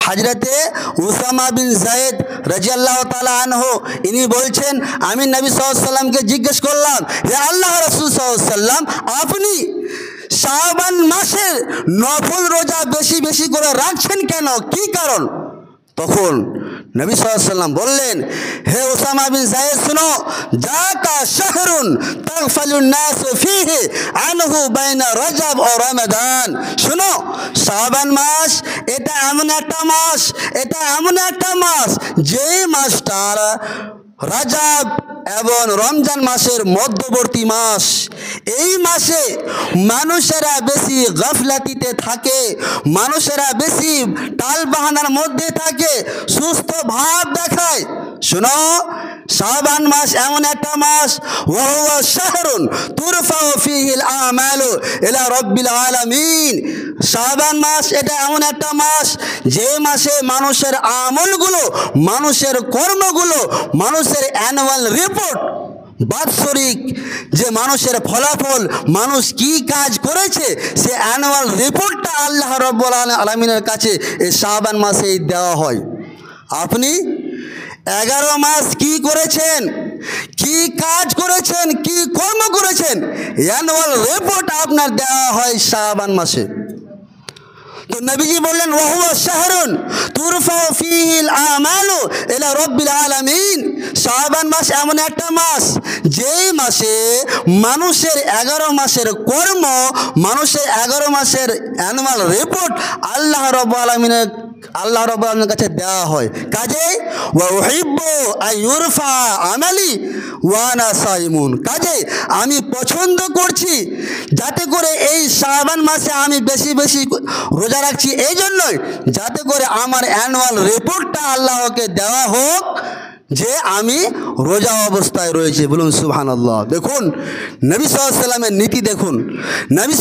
হযরতে উসামা বিন যায়েদ রাদিয়াল্লাহু তাআলা আনহু ইনি বলছেন, আমি নবী সাল্লাল্লাহু আলাইহি ওয়াসাল্লামকে জিজ্ঞেস করলাম, হে আল্লাহর রাসূল সাল্লাল্লাহু আলাইহি ওয়াসাল্লাম, আপনি শাবান মাসের নফল রোজা বেশি বেশি করে রাখছেন কেন, কি কারণ? তখন নবী সাল্লাল্লাহু আলাইহি ওয়াসাল্লাম বললেন, হে উসামা বিন যায়েদ, শুনো, যাকা শাহরুন তাগফালুন নাস ফীহি আনহু বাইনা রজব ও রমাদান। শুনো, শাবান মাস এটা এমন একটা মাস যেই মাসটা রজব এবং রমজান মাসের মধ্যবর্তী মাস। এই মাসে মানুষেরা বেশি গাফলাতিতে থাকে, মানুষেরা বেশি টালবাহানার মধ্যে থাকে, সুস্থ ভাব দেখায়। শুনো, শাবান মাস এমন একটা মাস, ওয়া হুয়া শাহরুন তুরফাউ ফীহিল আমালু ইলা রাব্বিল আলামিন। শাবান মাস এটা এমন একটা মাস যে মাসে মানুষের আমলগুলো, মানুষের কর্মগুলো, মানুষের অ্যানুয়াল রিপোর্ট, বাৎসরিক যে মানুষের ফলাফল, মানুষ কি কাজ করেছে, সে অ্যানুয়াল রিপোর্টটা আল্লাহ রাব্বুল আলামিনের কাছে এই শাবান মাসেই দেওয়া হয়। আপনি 11 মাস কি করেছেন, কি কাজ করেছেন, কি কর্ম করেছেন, অ্যানুয়াল রিপোর্ট আপনার দেওয়া হয় শাবান মাসে। তো নবীজি বললেন, ওয়া হুয়া শাহরুন তুরফাউ ফীহিল আমালু ইলা রাব্বিল আলামিন। শাবান মাস এমন একটা মাস যেই মাসে মানুষের 11 মাসের কর্ম, মানুষের 11 মাসের অ্যানুয়াল রিপোর্ট আল্লাহ রাব্বুল আলামিনের কাছে দেওয়া হয়। কাজে ওয়া উহিব্বু আইয়ুরফা আমালি ওয়া আনা সাইমুন, কাজে আমি পছন্দ করছি যাতে করে এই শাবান মাসে আমি বেশি বেশি রোজা রাখছি, এই জন্যই যাতে করে আমার অ্যানুয়াল রিপোর্টটা আল্লাহকে দেওয়া হোক যে আমি রোজা অবস্থায় রয়েছে। বলুন সুবহানাল্লাহ। দেখুন নবী সাল্লাল্লাহু আলাইহি ওয়াসাল্লামের নীতি, দেখুন নবী